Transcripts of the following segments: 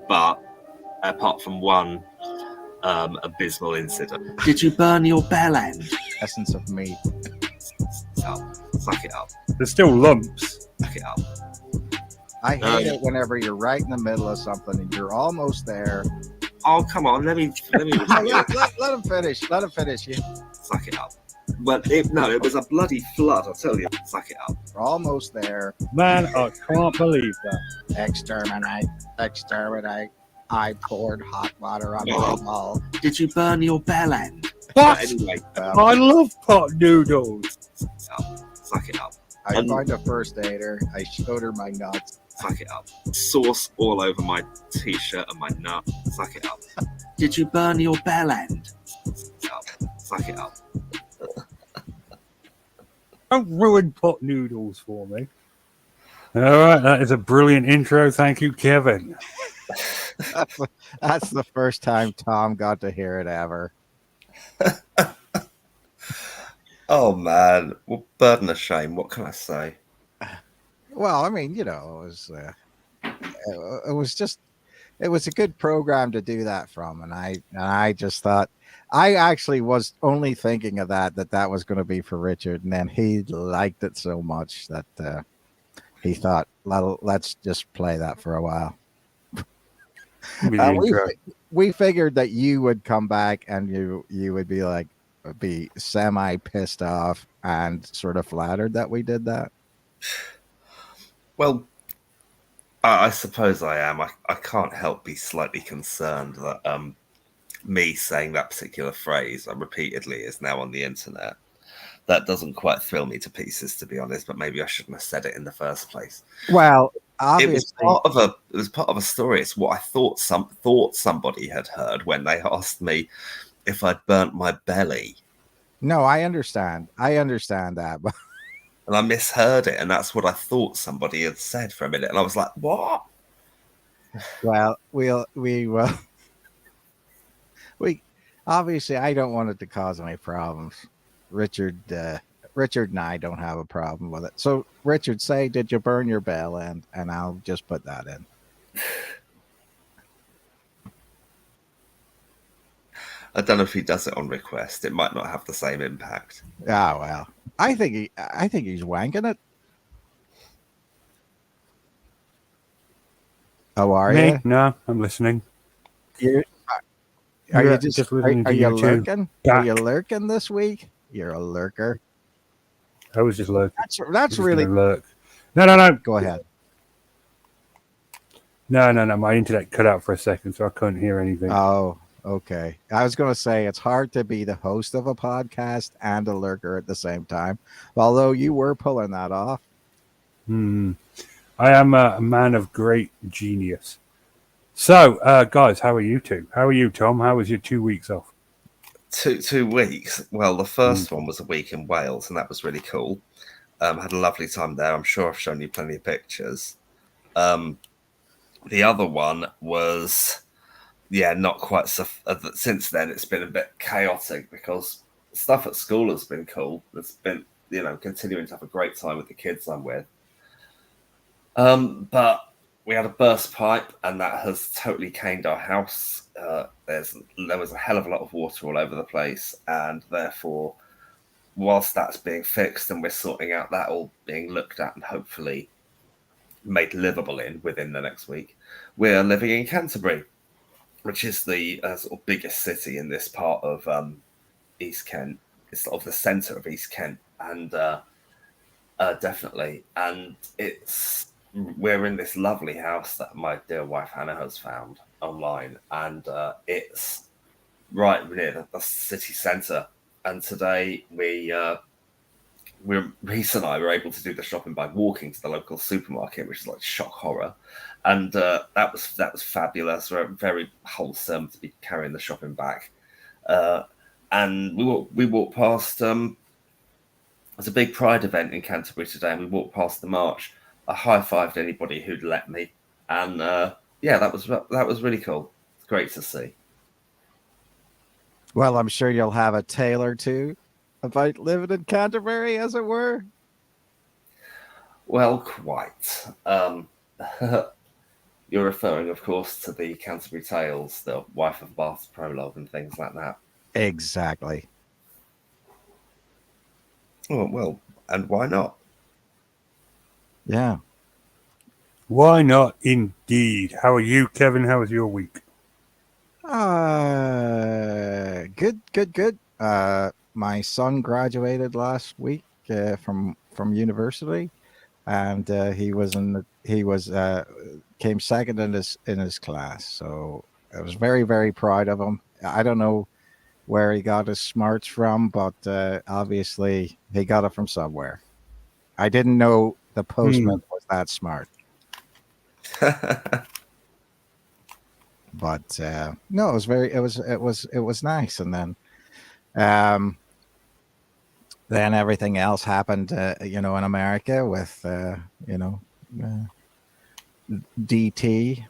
But apart from one abysmal incident, did you burn your bell end? Essence of meat. Suck it up. There's still lumps. Suck it up. I hate it whenever you're right in the middle of something and you're almost there. Oh, come on. Let me. let him finish. Let him finish. You. Suck it up. Well, it was a bloody flood, I tell you. Suck it up. We're almost there. Man, I can't believe that. Exterminate. I poured hot water on the wall. Did you burn your bell end? What? Anyway, I love pot noodles. Suck it up. I find a first aider. I showed her my nuts. Suck it up. Sauce all over my t-shirt and my nut. Suck it up. Did you burn your bell end? Suck it up. Don't ruin pot noodles for me. All right, that is a brilliant intro. Thank you, Kevin. That's the first time Tom got to hear it ever. Oh man, well, burden of shame. What can I say? Well, I mean, it was a good program to do that from, and I just thought, I actually was only thinking of that was going to be for Richard, and then he liked it so much that he thought, let's just play that for a while. We figured that you would come back and you would be semi pissed off and sort of flattered that we did that. Well, I suppose I am. I can't help be slightly concerned that me saying that particular phrase repeatedly is now on the internet. That doesn't quite thrill me to pieces, to be honest. But maybe I shouldn't have said it in the first place. Well, obviously, it was part of a story. It's what I thought somebody had heard when they asked me if I'd burnt my belly. No, I understand. That, but and I misheard it, and that's what I thought somebody had said for a minute, and I was like, "What?" Well, we obviously, I don't want it to cause any problems. Richard and I don't have a problem with it. So, Richard, say, did you burn your bell end? And I'll just put that in. I don't know if he does it on request. It might not have the same impact. Ah, well, I think he's wanking it. How are Me? you? No, I'm listening. Are you just listening to are you YouTube? lurking? Are you lurking this week? You're a lurker. I was just lurking. That's really lurk. No. Go ahead. No. My internet cut out for a second, so I couldn't hear anything. Oh, okay. I was going to say it's hard to be the host of a podcast and a lurker at the same time. Although you were pulling that off. I am a man of great genius. So, guys, how are you two? How are you, Tom? How was your 2 weeks off? 2 weeks. Well, the first one was a week in Wales, and that was really cool. Had a lovely time there. I'm sure I've shown you plenty of pictures. The other one was, not quite so. Since then, it's been a bit chaotic because stuff at school has been cool. It's been, continuing to have a great time with the kids I'm with. But we had a burst pipe, and that has totally caned our house. There was a hell of a lot of water all over the place, and therefore, whilst that's being fixed and we're sorting out that all being looked at and hopefully made livable within the next week, we're living in Canterbury, which is the sort of biggest city in this part of East Kent. It's sort of the centre of East Kent, and definitely, and we're in this lovely house that my dear wife Hannah has found online, and it's right near the city centre. And today Reese and I were able to do the shopping by walking to the local supermarket, which is like shock horror, and that was fabulous. Very wholesome to be carrying the shopping back, and we walked past. There's a big Pride event in Canterbury today, and we walked past the march. I high-fived anybody who'd let me, and that was really cool. It's great to see. Well, I'm sure you'll have a tale or two about living in Canterbury, as it were. Well, quite. You're referring, of course, to the Canterbury Tales, the Wife of Bath's prologue and things like that. Exactly. Oh, well, and why not? Yeah. Why not, indeed? How are you, Kevin? How was your week? Good. My son graduated last week from university, and he was came second in his class. So I was very very proud of him. I don't know where he got his smarts from, but obviously he got it from somewhere. I didn't know the postman was that smart. But no, it was nice. And then everything else happened, in America with DT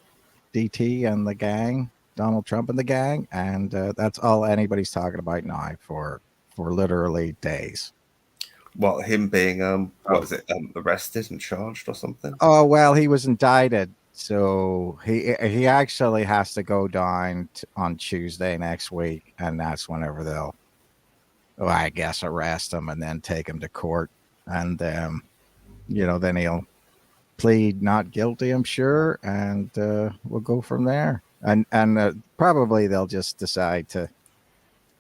and the gang, Donald Trump and the gang, and that's all anybody's talking about now for literally days. Well, him being what was it, arrested and charged or something? Oh well, he was indicted, so he actually has to go down on Tuesday next week, and that's whenever they'll, I guess, arrest him and then take him to court, and then he'll plead not guilty, I'm sure, and we'll go from there. And probably they'll just decide to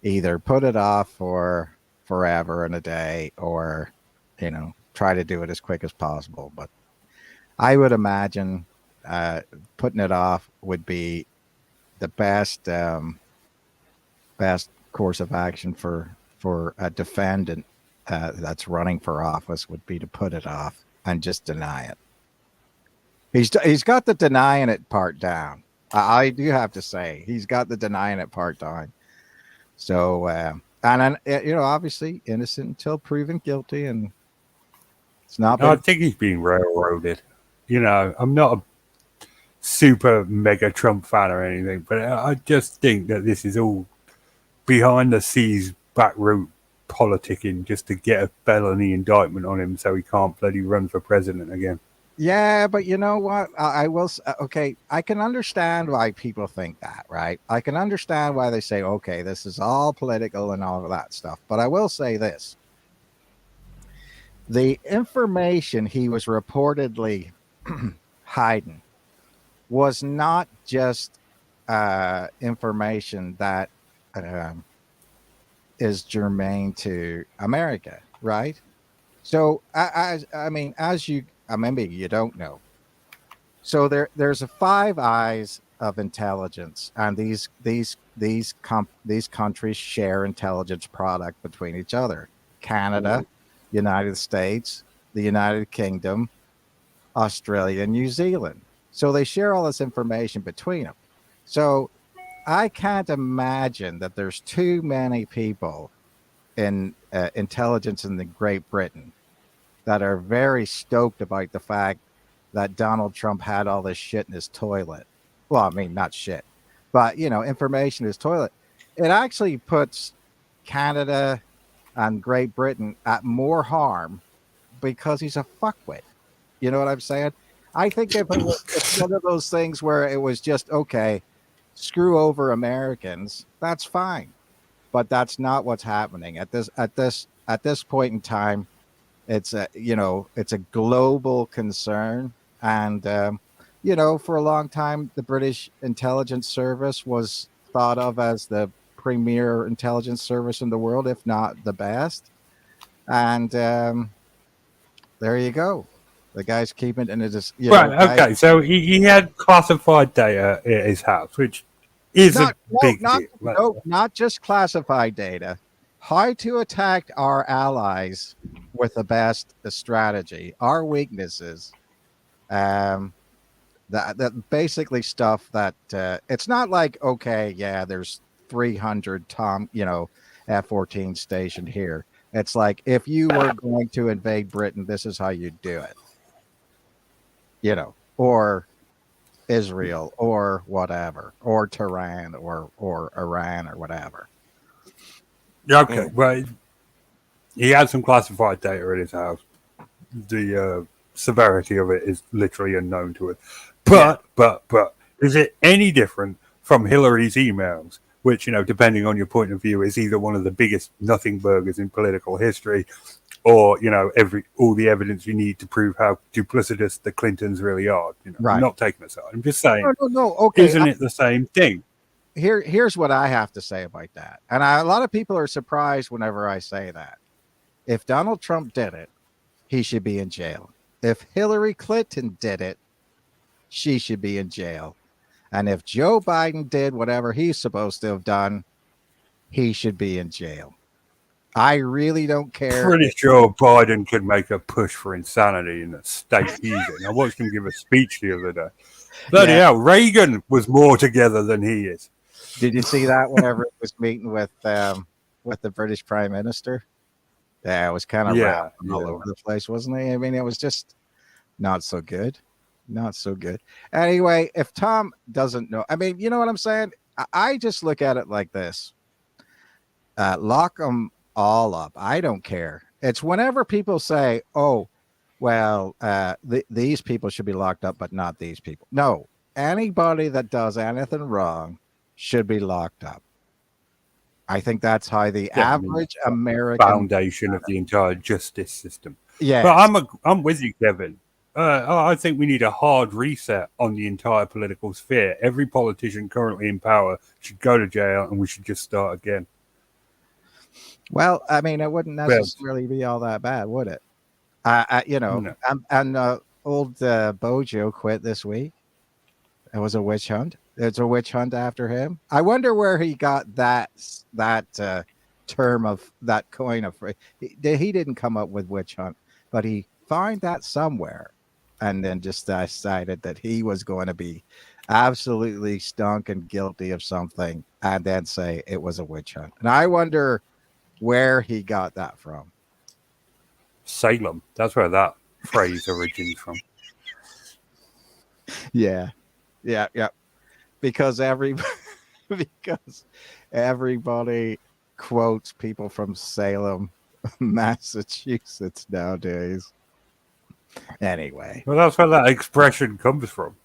either put it off for forever and a day, or try to do it as quick as possible. But I would imagine putting it off would be the best course of action for a defendant that's running for office, would be to put it off and just deny it. He's got the denying it part down. I do have to say he's got the denying it part down. So and obviously innocent until proven guilty, and it's not. I think he's being railroaded. I'm not a super mega Trump fan or anything, but I just think that this is all behind the scenes back route politicking just to get a felony indictment on him so he can't bloody run for president again. Yeah, but you know what? I will. Okay, I can understand why people think that, right? I can understand why they say, okay, this is all political and all of that stuff. But I will say this. The information he was reportedly hiding was not just information that is germane to America, right? So, maybe you don't know. So there's a Five Eyes of intelligence, and these countries share intelligence product between each other. Canada, United States, the United Kingdom, Australia, and New Zealand. So they share all this information between them. So I can't imagine that there's too many people in intelligence in the Great Britain that are very stoked about the fact that Donald Trump had all this shit in his toilet. Well, I mean, not shit, but information in his toilet. It actually puts Canada and Great Britain at more harm because he's a fuckwit. You know what I'm saying? I think if it's one of those things where it was just, okay, screw over Americans, that's fine. But that's not what's happening at this point in time. It's a global concern, and for a long time the British intelligence service was thought of as the premier intelligence service in the world, if not the best. And there you go. The guy's keeping it in his Okay, so he had classified data at his house, which is a big deal. No, not just classified data. How to attack our allies with the best strategy, our weaknesses, that basically stuff that it's not like, okay, yeah, there's 300 F-14 stationed here. It's like, if you were going to invade Britain, this is how you do it, or Israel or whatever, or Tehran or Iran or whatever. Okay, well, he had some classified data at his house. The severity of it is literally unknown to us. But is it any different from Hillary's emails, which, depending on your point of view, is either one of the biggest nothing burgers in political history, or all the evidence you need to prove how duplicitous the Clintons really are? Right. I'm not taking a side. I'm just saying, No. Okay, isn't it the same thing? Here's what I have to say about that, and a lot of people are surprised whenever I say that. If Donald Trump did it, he should be in jail. If Hillary Clinton did it, she should be in jail. And if Joe Biden did whatever he's supposed to have done, he should be in jail. I really don't care. Pretty sure Biden could make a push for insanity in the state he's in. I watched him give a speech the other day. Bloody hell, Reagan was more together than he is. Did you see that whenever he was meeting with the British Prime Minister? Yeah, it was kind of all over the place, wasn't he? I mean, it was just not so good. Not so good. Anyway, if Tom doesn't know, I mean, you know what I'm saying? I just look at it like this. Lock them all up. I don't care. It's whenever people say, oh, well, these people should be locked up, but not these people. No, anybody that does anything wrong should be locked up. I think that's how the average American foundation of the entire justice system. Yeah, but I'm with you, Kevin. I think we need a hard reset on the entire political sphere. Every politician currently in power should go to jail, and we should just start again. Well, I mean, it wouldn't necessarily be all that bad, would it? No. And old Bojo quit this week. It was a witch hunt. It's a witch hunt after him. I wonder where he got that term of that coin of. He didn't come up with witch hunt, but he found that somewhere, and then just decided that he was going to be absolutely stunk and guilty of something, and then say it was a witch hunt. And I wonder where he got that from. Salem. That's where that phrase originates from. Yeah. Because everybody quotes people from Salem, Massachusetts nowadays. Anyway, well, that's where that expression comes from.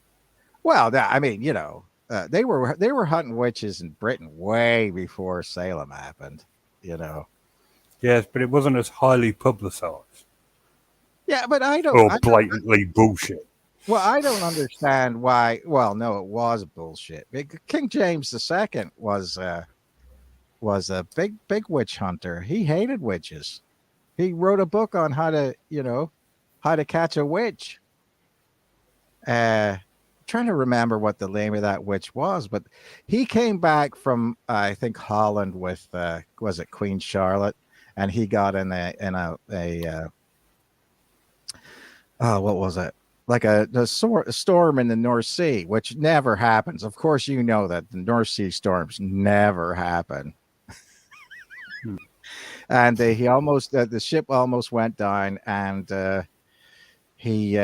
Well, I mean, they were hunting witches in Britain way before Salem happened. Yes, but it wasn't as highly publicized. Yeah, but I don't. Or blatantly bullshit. Well, I don't understand why. Well, no, it was bullshit. King James II was a big witch hunter. He hated witches. He wrote a book on how to catch a witch. Trying to remember what the name of that witch was, but he came back from I think Holland with was it Queen Charlotte, and he got in a what was it? Like a storm in the North Sea, which never happens. Of course, you know that the North Sea storms never happen. And he almost the ship almost went down, and he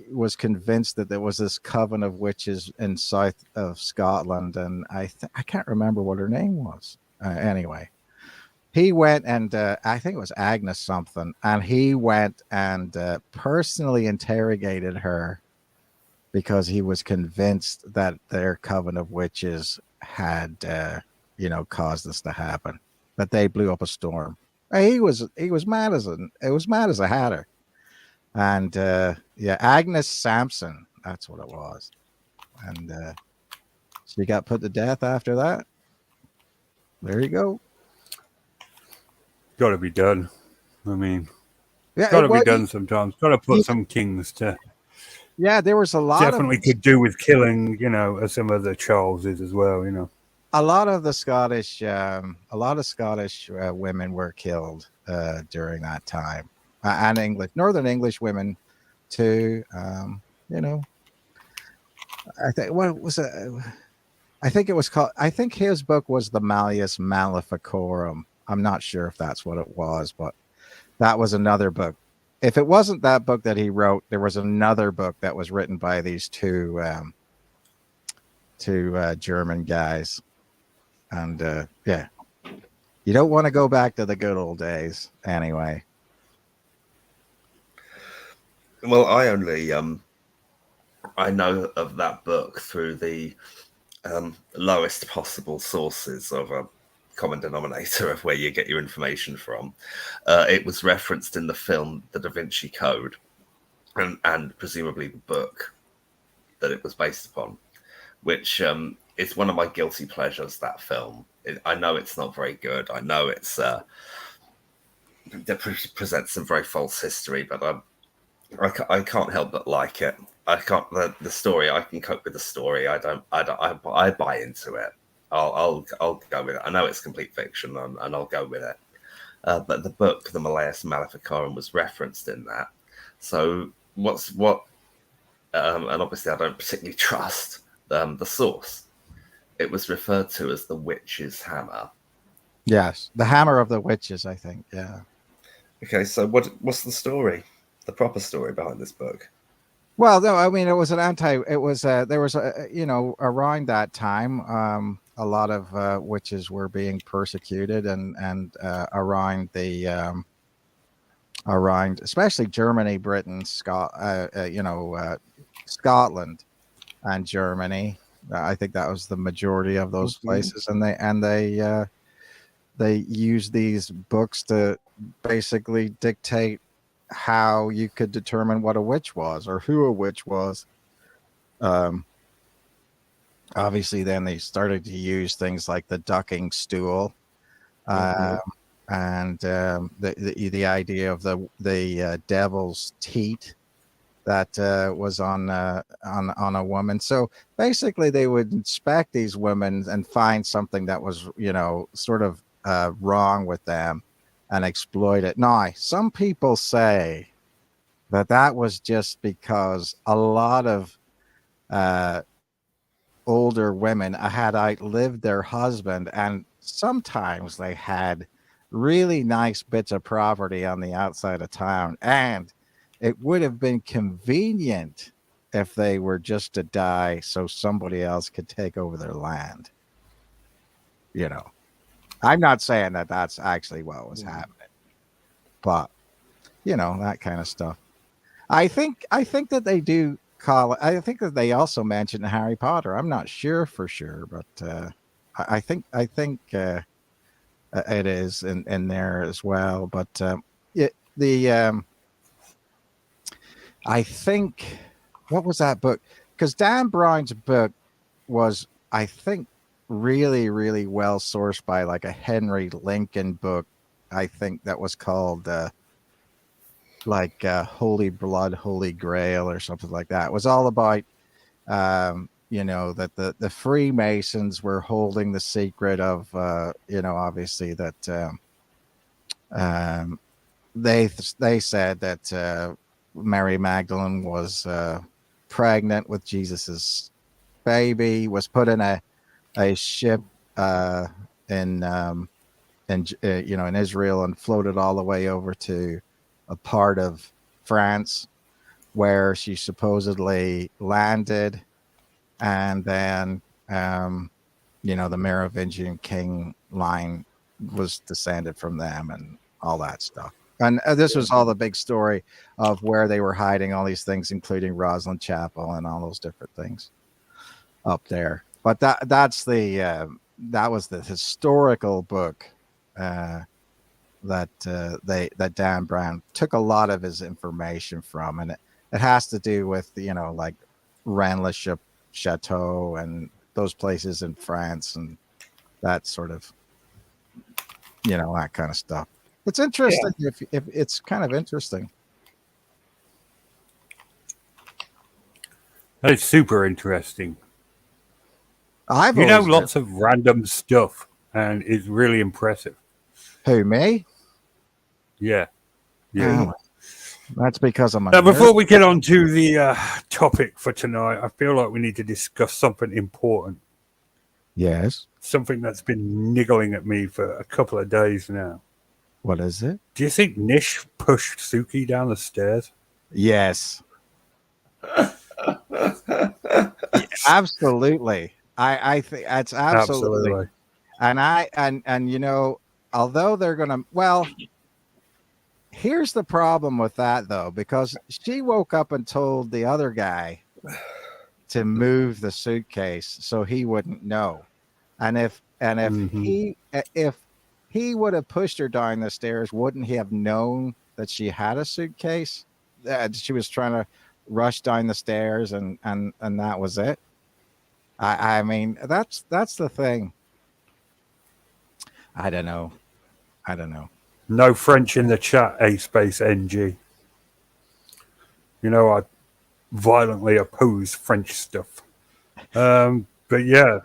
was convinced that there was this coven of witches in south of Scotland, and I can't remember what her name was. Anyway, he went and I think it was Agnes something, and he went and personally interrogated her because he was convinced that their coven of witches had caused this to happen, that they blew up a storm. He was mad as a hatter. And Agnes Sampson, that's what it was. And she got put to death after that. There you go. Got to be done. I mean, got to be done sometimes. Got to put some kings to. Yeah, there was a lot. Definitely could do with killing, as some of the Charleses as well. A lot of the Scottish, women were killed during that time, and Northern English women too. I think what was it? I think it was called. I think his book was the Malleus Maleficarum. I'm not sure if that's what it was, but that was another book. If it wasn't that book that he wrote, there was another book that was written by these two German guys. And you don't want to go back to the good old days anyway. Well, I I know of that book through the lowest possible sources of a common denominator of where you get your information from. It was referenced in the film The Da Vinci Code, and presumably the book that it was based upon, which is one of my guilty pleasures, that film. I know it's not very good. I know it's it presents some very false history, but I can't help but like it. I can't the story. I can cope with the story. I buy into it. I'll go with it. I know it's complete fiction, and I'll go with it. But the book, the Malleus Maleficarum, was referenced in that. So and obviously I don't particularly trust the source. It was referred to as the witch's hammer. Yes, the hammer of the witches, I think. Yeah. Okay, so what's the story? The proper story behind this book? Well, no, I mean it was there was around that time a lot of witches were being persecuted and around especially Germany, Britain, Scotland and Germany. I think that was the majority of those places, and they used these books to basically dictate how you could determine what a witch was or who a witch was. Obviously, then they started to use things like the ducking stool, and the idea of the devil's teat that was on a woman. So basically, they would inspect these women and find something that was sort of wrong with them and exploit it. Now, some people say that was just because a lot of older women had outlived their husband, and sometimes they had really nice bits of property on the outside of town, and it would have been convenient if they were just to die so somebody else could take over their land. I'm not saying that that's actually what was happening, but that kind of stuff. I think that they do call it. I think that they also mentioned Harry Potter. I'm not sure for sure, but I think it is in there as well. But I think, what was that book? Because Dan Brown's book was, I think, really, really well sourced by like a Henry Lincoln book. I think that was called Holy Blood, Holy Grail or something like that. It was all about, that the Freemasons were holding the secret of, obviously that they said that Mary Magdalene was pregnant with Jesus's baby, was put in a ship in Israel and floated all the way over to a part of France where she supposedly landed, and then the Merovingian king line was descended from them and all that stuff. And this was all the big story of where they were hiding all these things, including Rosslyn Chapel and all those different things up there. But that was the historical book that Dan Brown took a lot of his information from, and it has to do with like Rennes Chateau and those places in France and that sort of that kind of stuff. It's interesting. Yeah. If it's kind of interesting. It's super interesting. I've lots of random stuff, and it's really impressive. Who, me? Yeah. Oh, that's because I'm a now, before we get on to the topic for tonight, I feel like we need to discuss something important. Yes. Something that's been niggling at me for a couple of days now. What is it? Do you think Nish pushed Suki down the stairs? Yes. Absolutely. I think that's absolutely. And although they're gonna, here's the problem with that though, because she woke up and told the other guy to move the suitcase so he wouldn't know. And if if he would have pushed her down the stairs, wouldn't he have known that she had a suitcase? That she was trying to rush down the stairs, and that was it. I mean, that's the thing. I don't know. No French in the chat, A space NG. You know, I violently oppose French stuff. But yeah,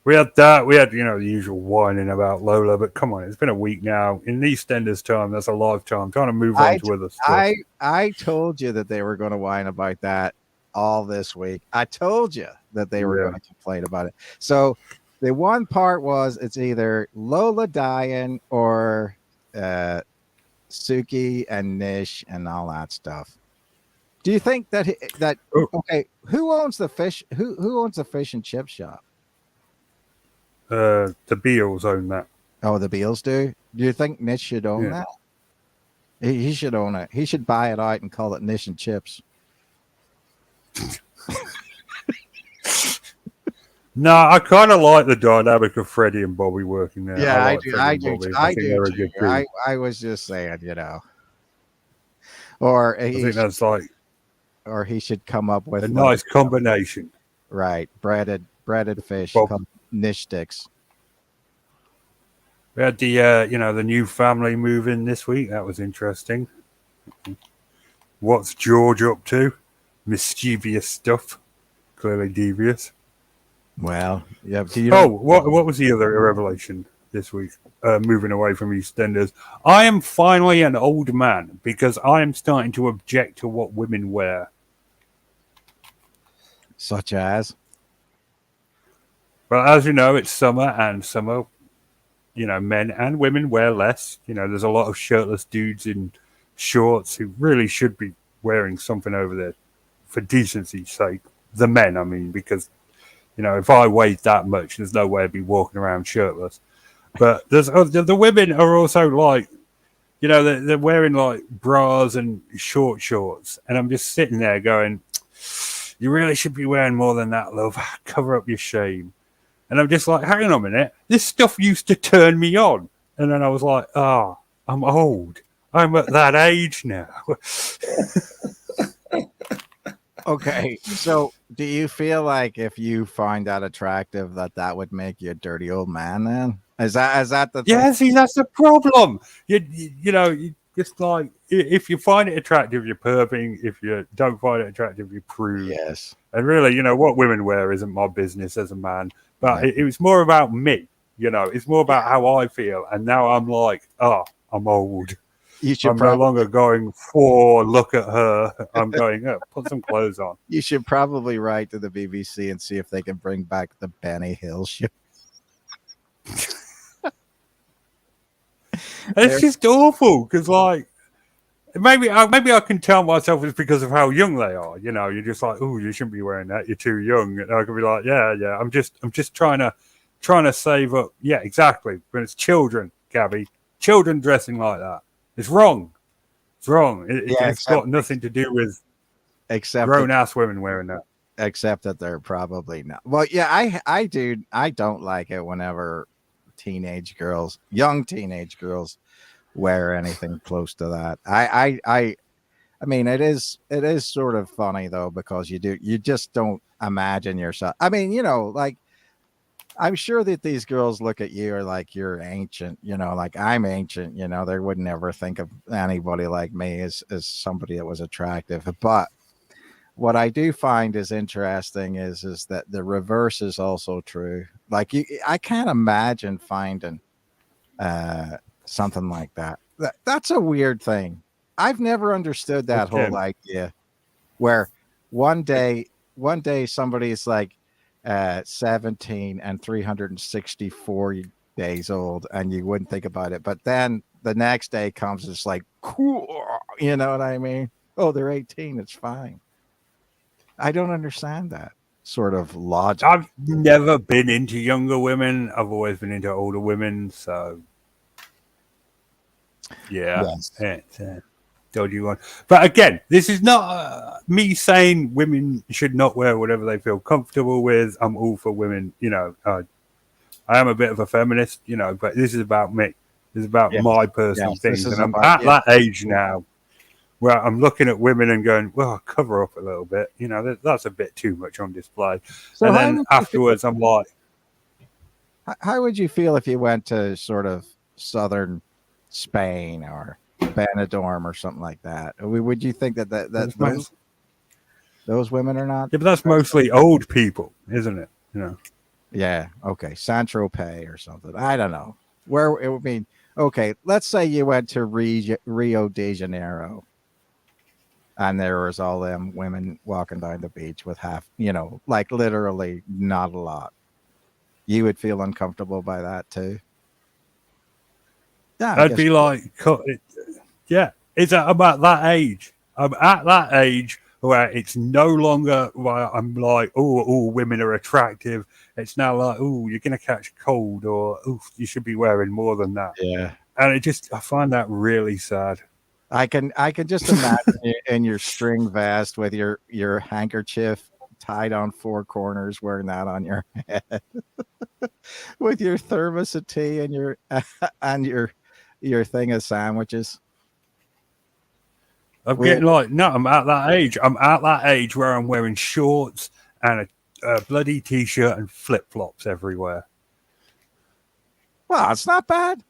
we had that. We had, the usual whining about Lola, but come on, it's been a week now. In EastEnders time, that's a lifetime. I'm trying to move on to other stuff. I told you that they were going to whine about that all this week. I told you that they were going to complain about it. So the one part was it's either Lola dying or Suki and Nish and all that stuff. Do you think that okay? Who owns the fish? Who owns the fish and chip shop? The Beals own that. Oh, the Beals do. Do you think Nish should own that? He should own it. He should buy it out and call it Nish and Chips. No, I kind of like the dynamic of Freddie and Bobby working there. Yeah, I do. do. I was just saying, Or I think that's like, or he should come up with a nice combination. Right, breaded fish, called Nish sticks. We had the new family move in this week. That was interesting. What's George up to? Mischievous stuff. Clearly devious. Well, yeah. What was the other revelation this week? Moving away from EastEnders. I am finally an old man because I am starting to object to what women wear. Such as? Well, as you know, it's summer, and summer, men and women wear less. There's a lot of shirtless dudes in shorts who really should be wearing something over there for decency's sake. The men, I mean, because if I weighed that much, there's no way I'd be walking around shirtless. But the women are also like, they're wearing like bras and short shorts. And I'm just sitting there going, you really should be wearing more than that, love. Cover up your shame. And I'm just like, hang on a minute. This stuff used to turn me on. And then I was like, I'm old. I'm at that age now. Okay, so do you feel like if you find that attractive, that would make you a dirty old man? Then is that the thing? Yeah? See, that's the problem. You just like, if you find it attractive, you're perving. If you don't find it attractive, you prude. Yes. And really, what women wear isn't my business as a man. But it was more about me. It's more about how I feel. And now I'm like, I'm old. I'm no longer going for look at her. I'm going, put some clothes on. You should probably write to the BBC and see if they can bring back the Benny Hill show. It's just awful because, like, maybe I can tell myself it's because of how young they are. You're just like, oh, you shouldn't be wearing that. You're too young. And I could be like, yeah. I'm just trying to save up. Yeah, exactly. But it's children, Gabby. Children dressing like that. It's wrong. It's wrong. It's got nothing to do with grown-ass women wearing that. Except that they're probably not. Well, yeah, I do. I don't like it whenever young teenage girls wear anything close to that. I mean, it is sort of funny though, because you just don't imagine yourself. I mean, like, I'm sure that these girls look at you are like you're ancient, like I'm ancient, they would never think of anybody like me as somebody that was attractive. But what I do find is interesting is that the reverse is also true. Like I can't imagine finding something like that. That's a weird thing. I've never understood that whole idea where one day somebody's like 17 and 364 days old and you wouldn't think about it, but then the next day comes, it's like, cool, you know what I mean? Oh, they're 18, it's fine. I don't understand that sort of logic. I've never been into younger women. I've always been into older women, so yeah. Yes. dodgy one. But again, this is not me saying women should not wear whatever they feel comfortable with. I'm all for women. I am a bit of a feminist, but this is about me. This is about my personal things. And I'm at that age now where I'm looking at women and going, well, cover up a little bit. That's a bit too much on display. So and then afterwards, I'm like, how would you feel if you went to sort of southern Spain or Benidorm or something like that? Would you think that those women are not? Yeah, but that's mostly old people, isn't it? Yeah. Okay. Saint-Tropez or something. I don't know where it would mean. Okay. Let's say you went to Rio de Janeiro and there was all them women walking down the beach with like literally not a lot. You would feel uncomfortable by that too. Yeah. I'd be like, yeah, I'm at that age. I'm at that age where it's no longer where I'm like, oh, women are attractive. It's now like, oh, you're going to catch a cold, or oh, you should be wearing more than that. Yeah. And I find that really sad. I can just imagine you in your string vest with your handkerchief tied on four corners, wearing that on your head with your thermos of tea and your thing of sandwiches. I'm getting I'm at that age. I'm at that age where I'm wearing shorts and a bloody t-shirt and flip-flops everywhere. Well, it's not bad.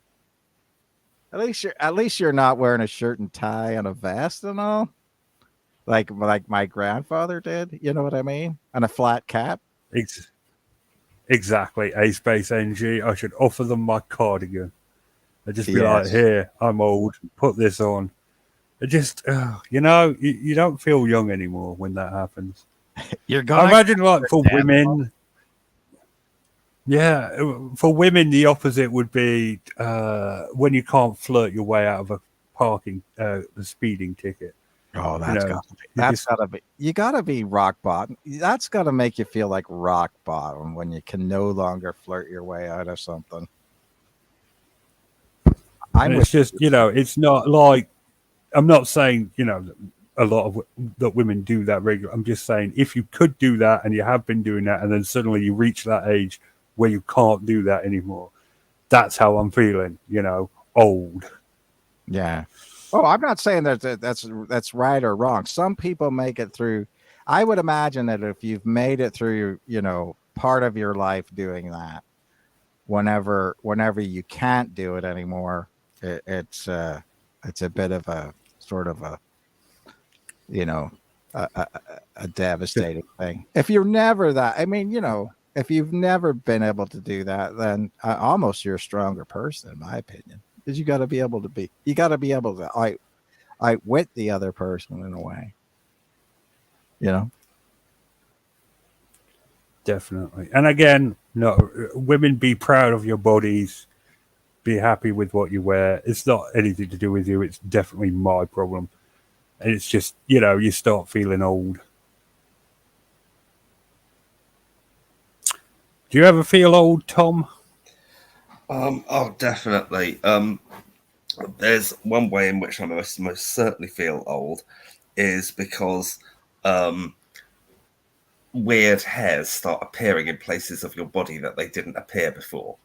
At least you're not wearing a shirt and tie and a vest and all, like my grandfather did. You know what I mean? And a flat cap. Exactly. A space NG. I should offer them my cardigan. I'd just be like, here, I'm old. Put this on. It just, you don't feel young anymore when that happens. I imagine, like, for women, for women, the opposite would be when you can't flirt your way out of a the speeding ticket. Oh, gotta be. You gotta be rock bottom. That's gotta make you feel like rock bottom when you can no longer flirt your way out of something. It's just, it's not like. I'm not saying, a lot of that women do that regularly. I'm just saying if you could do that and you have been doing that and then suddenly you reach that age where you can't do that anymore, that's how I'm feeling, old. Yeah. Oh, I'm not saying that's right or wrong. Some people make it through. I would imagine that if you've made it through, part of your life doing that, whenever you can't do it anymore, it's a bit of a sort of a devastating thing. If you're never that, if you've never been able to do that, then almost you're a stronger person, in my opinion, because you got to be able to outwit the other person in a way, Definitely. And again, no, women, be proud of your bodies. Be happy with what you wear. It's not anything to do with you. It's definitely my problem. And it's just, you start feeling old. Do you ever feel old, Tom? Oh, definitely. There's one way in which I most certainly feel old is because weird hairs start appearing in places of your body that they didn't appear before.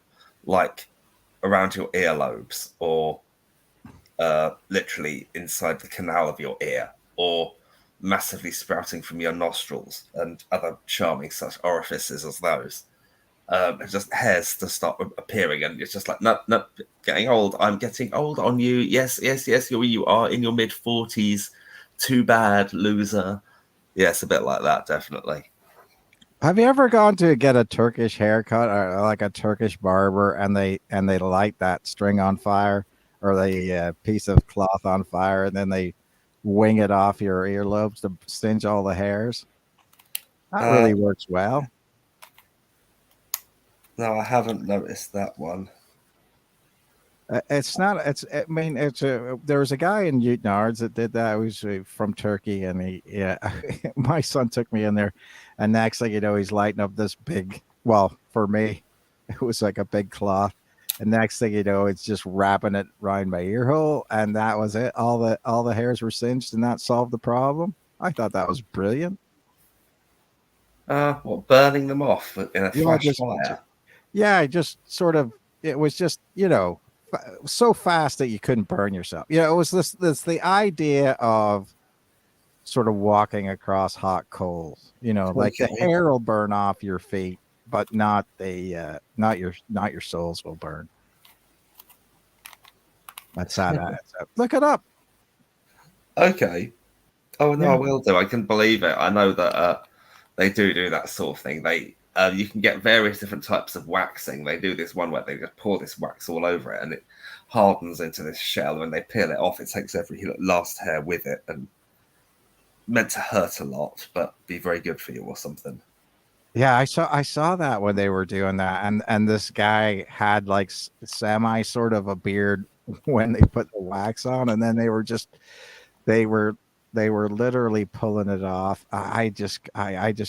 Like around your earlobes, or literally inside the canal of your ear, or massively sprouting from your nostrils and other charming such orifices as those. Just hairs to start appearing, and it's just like, no, getting old. I'm getting old on you. Yes, you are in your mid-40s. Too bad, loser. Yes, a bit like that, definitely. Have you ever gone to get a Turkish haircut, or like a Turkish barber, and they light that string on fire, or the piece of cloth on fire, and then they wing it off your earlobes to singe all the hairs? That really works well. No, I haven't noticed that one. It's not. There was a guy in Utenards that did that. He was from Turkey, and my son took me in there, and next thing you know, he's lighting up this big. Well, for me, it was like a big cloth, And next thing you know, it's just wrapping it around my ear hole, and that was it. All the hairs were singed, and that solved the problem. I thought that was brilliant. What, burning them off in a Yeah, flash fire? yeah, just sort of. It was just so fast that you couldn't burn yourself. It was this the idea of sort of walking across hot coals. Like the Okay. hair will burn off your feet, but not your soles will burn. That's how that adds up. Look it up. Okay. Oh no, Yeah. I will do. I can believe it. I know that they do that sort of thing. You can get various different types of waxing. They do this one where they just pour this wax all over it, and it hardens into this shell. When they peel it off, it takes every last hair with it, and meant to hurt a lot, but be very good for you or something. Yeah, I saw that when they were doing that, and this guy had like semi sort of a beard when they put the wax on, and then they were literally pulling it off. I just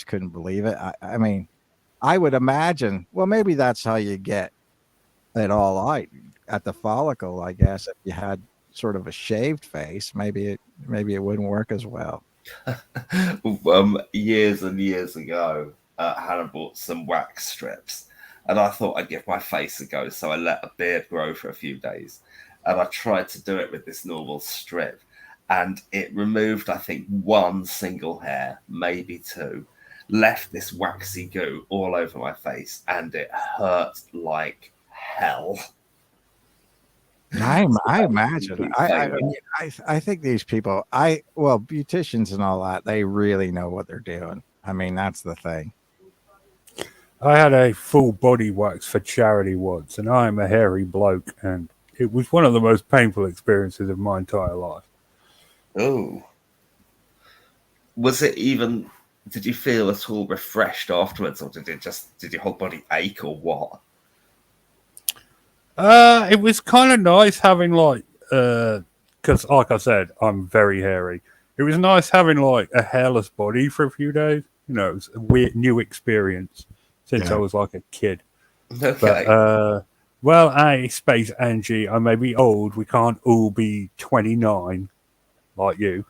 couldn't believe it. I mean, I would imagine. Well, maybe that's how you get it all out at the follicle. I guess if you had sort of a shaved face, maybe it wouldn't work as well. Years and years ago, Hannah bought some wax strips, and I thought I'd give my face a go, so I let a beard grow for a few days, and I tried to do it with this normal strip, and it removed, I think, one single hair, maybe two, left this waxy goo all over my face, and it hurt like hell. I imagine. I think these people, beauticians and all that, they really know what they're doing. I mean, that's the thing. I had a full body wax for charity once, and I'm a hairy bloke, and it was one of the most painful experiences of my entire life. Oh. Was it even, did you feel at all refreshed afterwards, or did your whole body ache, or what? It was kind of nice having because like I said, I'm very hairy. It was nice having like a hairless body for a few days. It was a weird new experience since I was like a kid. Okay. But, Space Angie, I may be old. We can't all be 29 like you.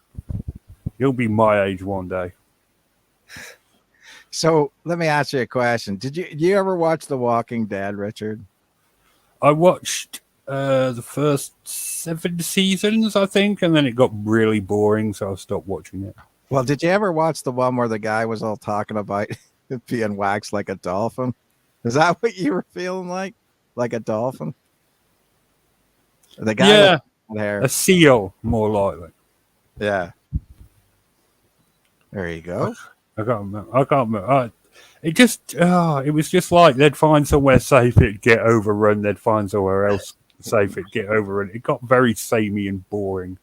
You'll be my age one day. So let me ask you a question. Did you ever watch The Walking Dead, Richard? I watched the first 7 seasons, I think, and then it got really boring, so I stopped watching it. Well, did you ever watch the one where the guy was all talking about being waxed like a dolphin? Is that what you were feeling like? Like a dolphin? The guy with hair. A seal, more likely. Yeah. There you go. I can't remember. It was just like they'd find somewhere safe, it'd get overrun. They'd find somewhere else safe, it'd get overrun. It got very samey and boring.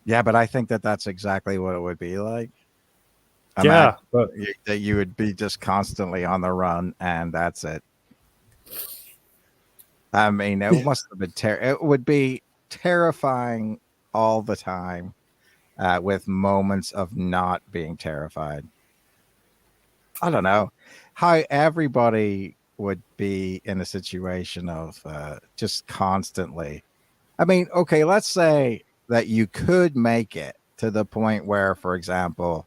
Yeah, but I think that's exactly what it would be like. But that you would be just constantly on the run, and that's it. I mean, it must have been it would be terrifying all the time, with moments of not being terrified. I don't know how everybody would be in a situation of just constantly. I mean, okay, let's say that you could make it to the point where, for example,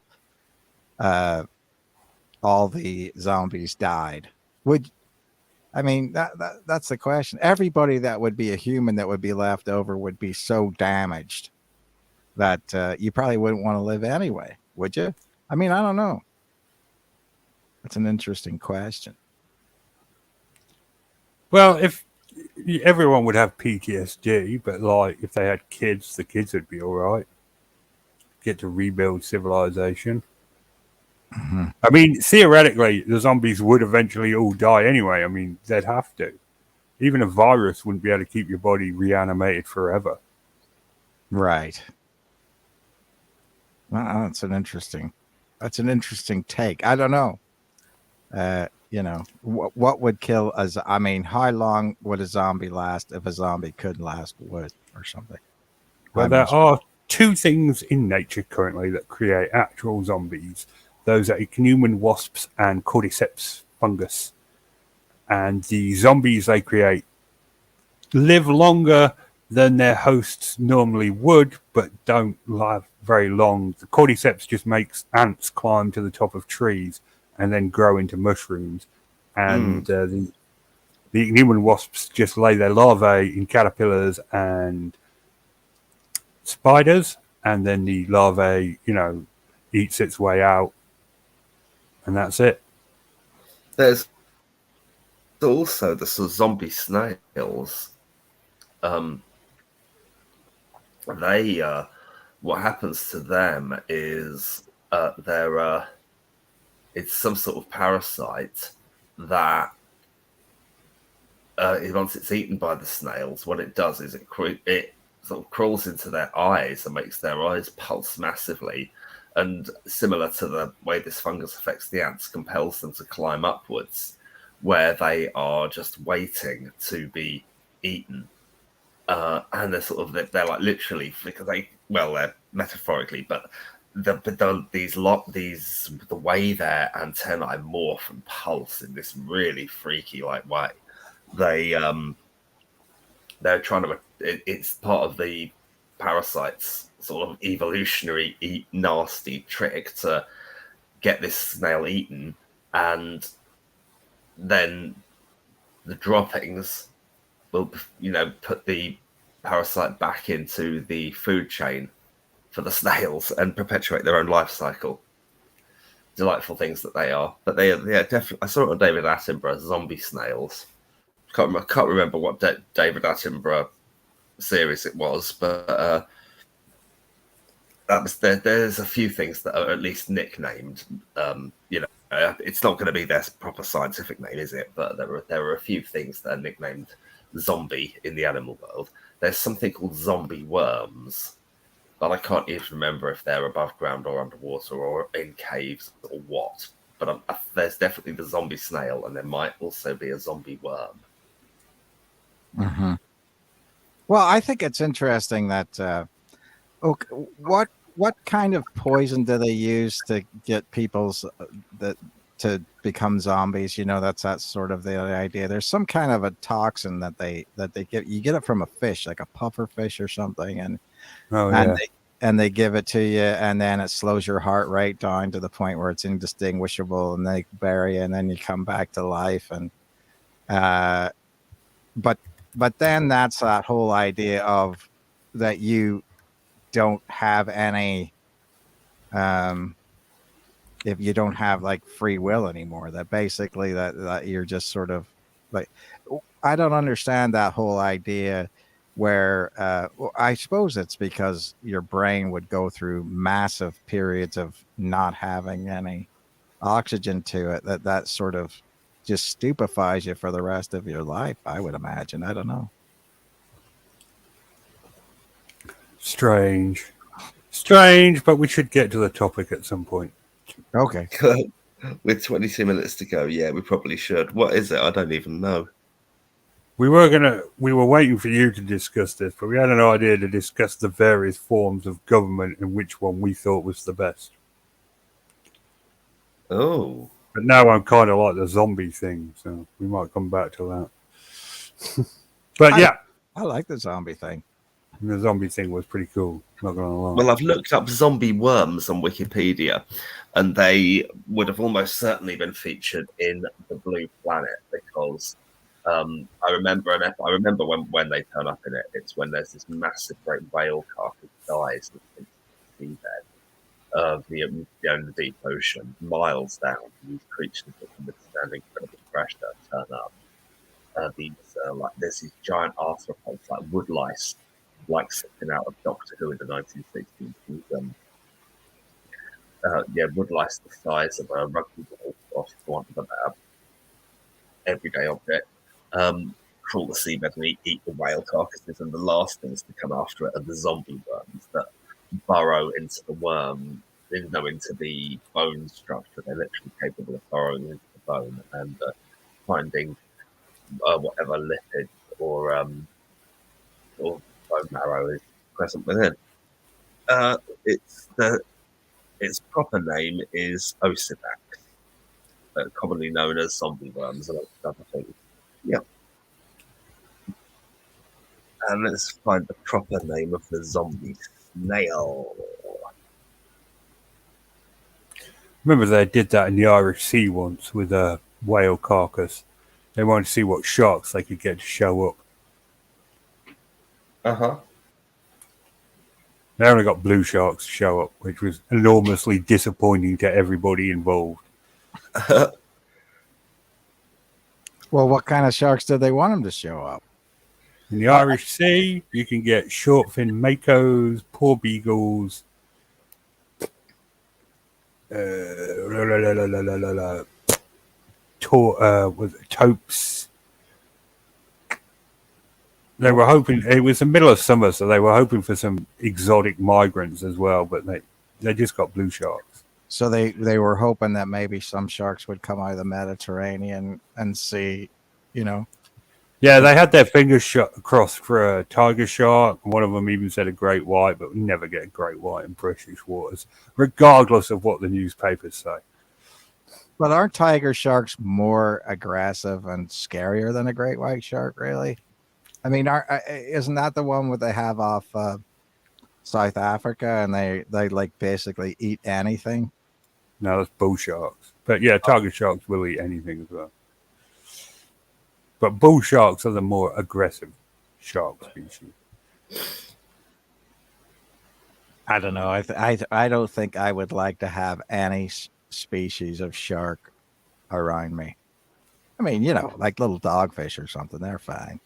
all the zombies died. That's the question. Everybody that would be a human that would be left over would be so damaged that you probably wouldn't want to live anyway, would you? I mean, I don't know. That's an interesting question. Well, if everyone would have PTSD, but like if they had kids, the kids would be all right. Get to rebuild civilization. Mm-hmm. I mean, theoretically, the zombies would eventually all die anyway. I mean, they'd have to. Even a virus wouldn't be able to keep your body reanimated forever. Right. Well, that's an interesting take. I don't know. What would kill us? I mean, how long would a zombie last if a zombie could last wood or something? Well, there are 2 things in nature currently that create actual zombies. Those are ichneumon wasps and cordyceps fungus. and the zombies they create live longer than their hosts normally would, but don't live very long. The cordyceps just makes ants climb to the top of trees and then grow into mushrooms, and the ichneumon wasps just lay their larvae in caterpillars and spiders, and then the larvae, eats its way out, and that's it. There's also the sort of zombie snails. They what happens to them is it's some sort of parasite that once it's eaten by the snails, what it does is it sort of crawls into their eyes and makes their eyes pulse massively, and similar to the way this fungus affects the ants, compels them to climb upwards, where they are just waiting to be eaten. And they're like literally, because they're metaphorically, but the way their antennae morph and pulse in this really freaky way. They're trying to. It's part of the parasite's sort of evolutionary nasty trick to get this snail eaten, and then the droppings will, put the parasite back into the food chain for the snails and perpetuate their own life cycle. Delightful things that they are. But they are definitely. I saw it on David Attenborough, zombie snails. Can't remember what David Attenborough series it was, but that was there. There's a few things that are at least nicknamed. It's not going to be their proper scientific name, is it? But there are a few things that are nicknamed zombie in the animal world. There's something called zombie worms, but I can't even remember if they're above ground or underwater or in caves or what. But there's definitely the zombie snail, and there might also be a zombie worm. Mm-hmm. Well, I think it's interesting that what kind of poison do they use to get people's to become zombies? That's sort of the idea. There's some kind of a toxin that they get. You get it from a fish, like a puffer fish or something, and they give it to you, and then it slows your heart rate down to the point where it's indistinguishable, and they bury you, and then you come back to life. And but then that's that whole idea of that you don't have any if you don't have like free will anymore, that basically that you're just sort of like, I don't understand that whole idea where I suppose it's because your brain would go through massive periods of not having any oxygen to it, that sort of just stupefies you for the rest of your life, I would imagine. I don't know. Strange, but we should get to the topic at some point. Okay. With 22 minutes to go, yeah, we probably should. What is it? I don't even know. We were waiting for you to discuss this, but we had an idea to discuss the various forms of government and which one we thought was the best. Oh. But now I'm kind of like the zombie thing, so we might come back to that. But I like the zombie thing. The zombie thing was pretty cool, not gonna lie. Well, I've looked up zombie worms on Wikipedia, and they would have almost certainly been featured in the Blue Planet, because I remember when they turn up in it. It's when there's this massive great whale carcass dies in the seabed of the deep ocean, miles down. These creatures that can withstand incredible pressure turn up. There's these giant arthropods, like woodlice, like something out of Doctor Who in the 1960s. Woodlice the size of a rugby ball, or for want of a better everyday object. Crawl the seabed and eat the whale carcasses, and the last things to come after it are the zombie worms that burrow into the worm, into the bone structure. They're literally capable of burrowing into the bone and finding whatever lipid or bone marrow is present within. Its proper name is Ocivax, commonly known as zombie worms, amongst other things. And let's find the proper name of the zombie snail. Remember they did that in the Irish Sea once with a whale carcass. They wanted to see what sharks they could get to show up. Uh-huh. They only got blue sharks to show up, which was enormously disappointing to everybody involved. Well, what kind of sharks did they want them to show up? In the Irish Sea, you can get shortfin makos, poor beagles, topes. They were hoping it was the middle of summer, so they were hoping for some exotic migrants as well, but they just got blue sharks. So they were hoping that maybe some sharks would come out of the Mediterranean and see, you know. Yeah, they had their fingers crossed for a tiger shark. One of them even said a great white, but we never get a great white in British waters, regardless of what the newspapers say. But aren't tiger sharks more aggressive and scarier than a great white shark, really? I mean, isn't that the one where they have off South Africa and they like basically eat anything? No, that's bull sharks. But yeah, tiger sharks will eat anything as well. But bull sharks are the more aggressive shark species. I don't know. I don't think I would like to have any species of shark around me. I mean, you know, like little dogfish or something. They're fine.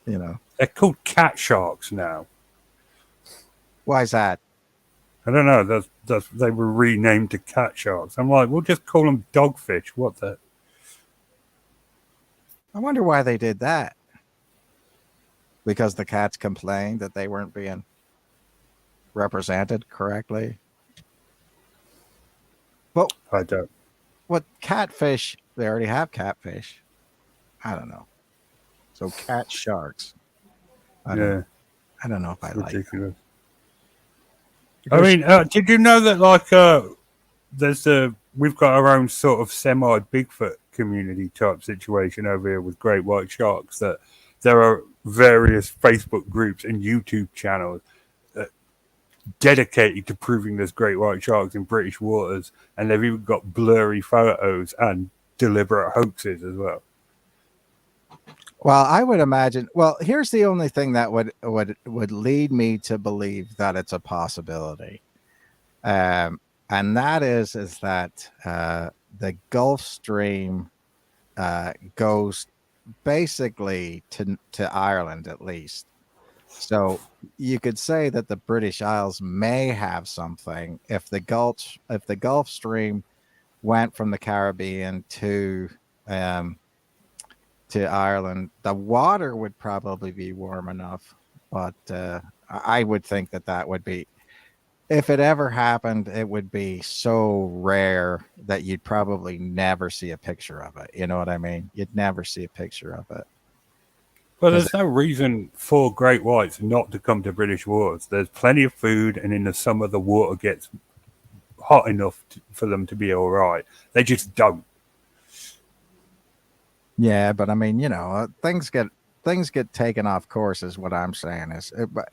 You know. They're called cat sharks now. Why is that? I don't know. They were renamed to cat sharks. I'm like, we'll just call them dogfish. What the? I wonder why they did that. Because the cats complained that they weren't being represented correctly. But I don't. what catfish? They already have catfish. I don't know. So cat sharks. I don't know if I like ridiculous. I mean, did you know that we've got our own sort of semi Bigfoot community type situation over here with great white sharks, that there are various Facebook groups and YouTube channels dedicated to proving there's great white sharks in British waters, and they've even got blurry photos and deliberate hoaxes as well. Well, I would imagine. Well, here's the only thing that would lead me to believe that it's a possibility, and that is that the Gulf Stream goes basically to Ireland at least. So you could say that the British Isles may have something if the Gulf Stream went from the Caribbean to Ireland. The water would probably be warm enough, but I would think that would be, if it ever happened, it would be so rare that you'd probably never see a picture of it. You know what I mean? You'd never see a picture of it. Well, there's no reason for great whites not to come to British waters. There's plenty of food, and in the summer the water gets hot enough for them to be all right. They just don't. Yeah, but I mean, you know, things get taken off course is what I'm saying is, but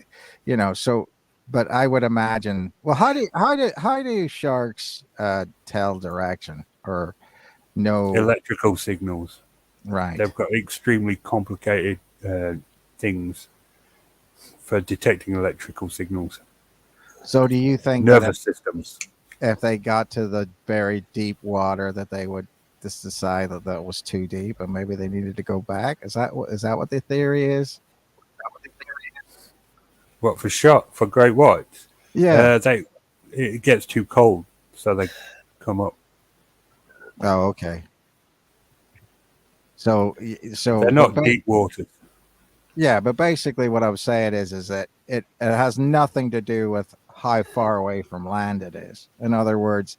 you know, so, but I would imagine, well, how do sharks tell direction or know electrical signals? Right. They've got extremely complicated things for detecting electrical signals. So do you think nervous systems, if they got to the very deep water, that they would just decide that was too deep and maybe they needed to go back? Is that what the theory is? What, for great whites? Yeah. It gets too cold, so they come up. Oh, okay. So they're not deep waters. Yeah, but basically what I was saying is that it has nothing to do with how far away from land it is. In other words,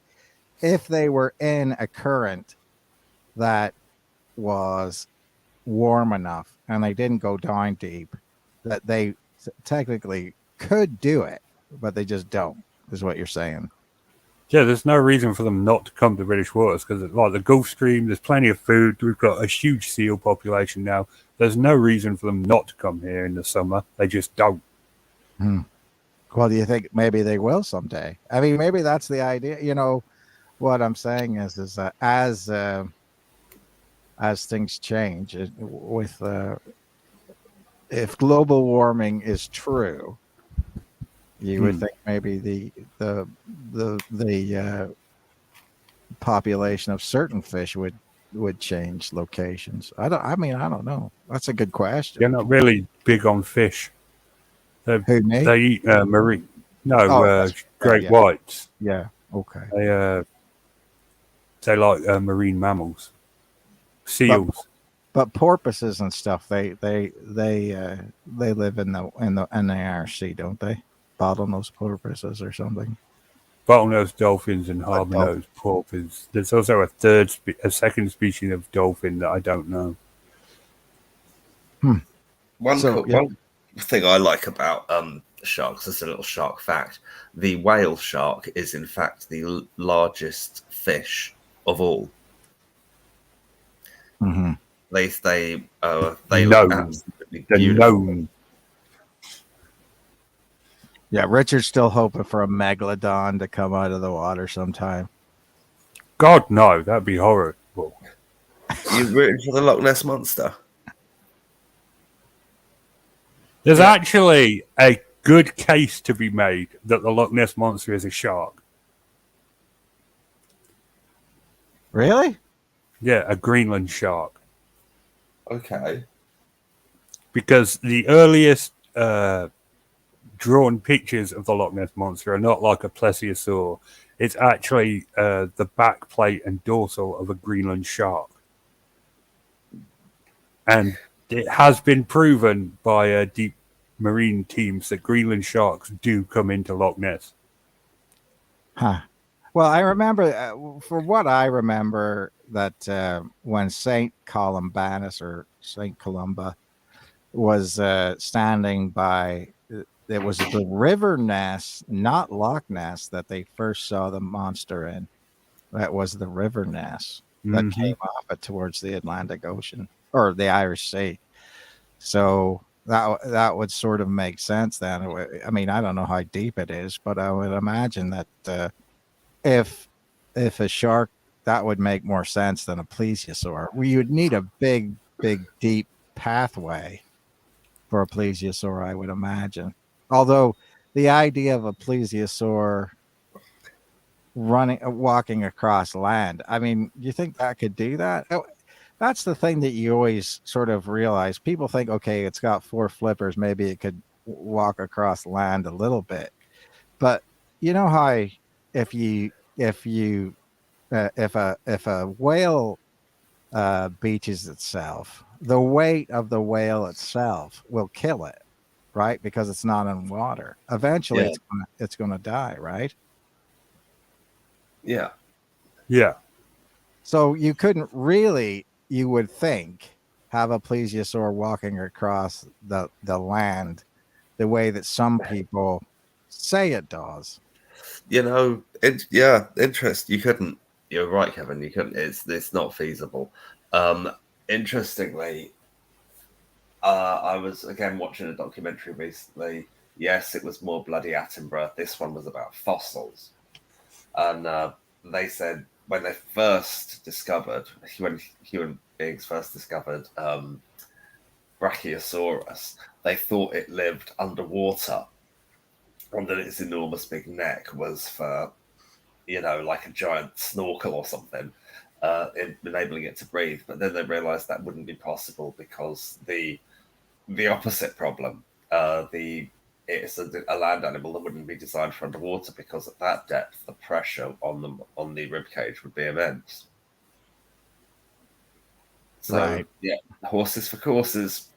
if they were in a current that was warm enough and they didn't go down deep, that they technically could do it, but they just don't, is what you're saying. Yeah, there's no reason for them not to come to British waters because, like the Gulf Stream, there's plenty of food. We've got a huge seal population now. There's no reason for them not to come here in the summer. They just don't. Well, do you think maybe they will someday? I mean, maybe that's the idea. You know, what I'm saying is that as things change with if global warming is true, you would think maybe the population of certain fish would change locations. I don't know. That's a good question. They're not really big on fish. Who, me? They eat marine. No, Oh, great yeah. whites. Yeah. Okay. They like marine mammals, seals. But porpoises and stuff, they live in the Irish Sea, don't they? Bottlenose porpoises or something. Bottlenose dolphins and harbor-nosed porpoises. There's also a second species of dolphin that I don't know. One thing I like about sharks, as a little shark fact, the whale shark is in fact the largest fish of all. Mm-hmm. They look absolutely They're beautiful. known. Yeah, Richard's still hoping for a megalodon to come out of the water sometime. God, no, that'd be horrible. You rooting for the Loch Ness monster? There's actually a good case to be made that the Loch Ness monster is a shark. Really? Yeah, a Greenland shark. Okay. Because the earliest drawn pictures of the Loch Ness monster are not like a plesiosaur. It's actually the back plate and dorsal of a Greenland shark. And it has been proven by deep marine teams that Greenland sharks do come into Loch Ness. Huh. Well, I remember, for what I remember, that when St. Columbanus or St. Columba was standing by, it was the River Ness, not Loch Ness, that they first saw the monster in. That was the River Ness that came off it towards the Atlantic Ocean or the Irish Sea. So that would sort of make sense then. I mean, I don't know how deep it is, but I would imagine that if a shark, that would make more sense than a plesiosaur. You would need a big, deep pathway for a plesiosaur, I would imagine. Although the idea of a plesiosaur walking across land, I mean, you think that could do that? That's the thing that you always sort of realize. People think, okay, it's got 4 flippers, maybe it could walk across land a little bit. But you know how if a whale beaches itself, the weight of the whale itself will kill it, right? Because it's not in water. Eventually, it's going to die, right? Yeah. Yeah. So you couldn't really, you would think, have a plesiosaur walking across the land the way that some people say it does. You know, interest. You couldn't. You're right, Kevin. You couldn't. It's not feasible. Interestingly, I was again watching a documentary recently. Yes, it was more bloody Attenborough. This one was about fossils, and they said when human beings first discovered Brachiosaurus, they thought it lived underwater, and that its enormous big neck was for, like a giant snorkel or something, enabling it to breathe. But then they realized that wouldn't be possible because the opposite problem, it's a land animal that wouldn't be designed for underwater, because at that depth, the pressure on the rib cage would be immense. So, right. Yeah, horses for courses.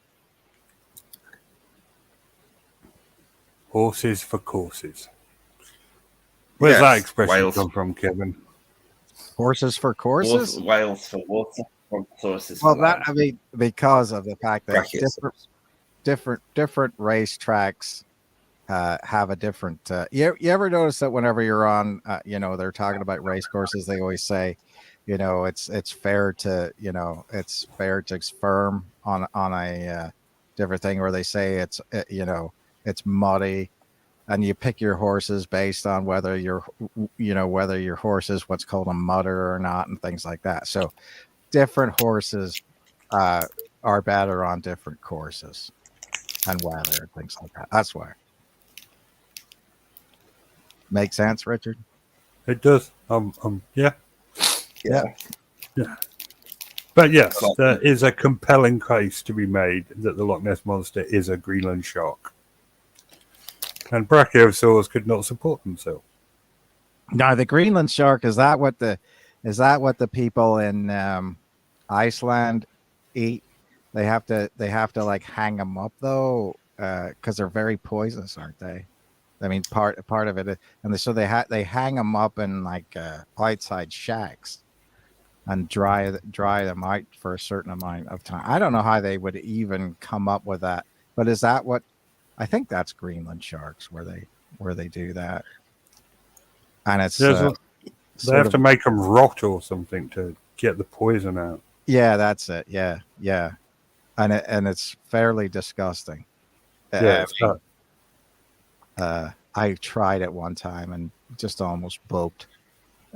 Horses for courses. Where's that expression come from, Kevin? Horses for courses? Whales for water. Horses well, for that land. I mean, because of the fact that different racetracks have a different. You ever notice that whenever you're on, they're talking about race courses, they always say, it's fair to, it's fair to firm on a different thing, where they say it's muddy, and you pick your horses based on whether whether your horse is what's called a mudder or not, and things like that. So different horses are better on different courses and weather and things like that. That's why. Make sense, Richard? It does. Yeah. Yeah. But yes, there is a compelling case to be made that the Loch Ness Monster is a Greenland shark. And brachiosaurs could not support themselves. Now, the Greenland shark, is that what the people in Iceland eat? They have to like hang them up though, because they're very poisonous, aren't they? I mean, part of it, and so they hang them up in like outside shacks and dry them out for a certain amount of time. I don't know how they would even come up with that, but is that what? I think that's Greenland sharks where they do that, and it's they have to make them rot or something to get the poison out. Yeah, that's it. Yeah, and it's fairly disgusting. Yeah. I tried it one time and just almost booped.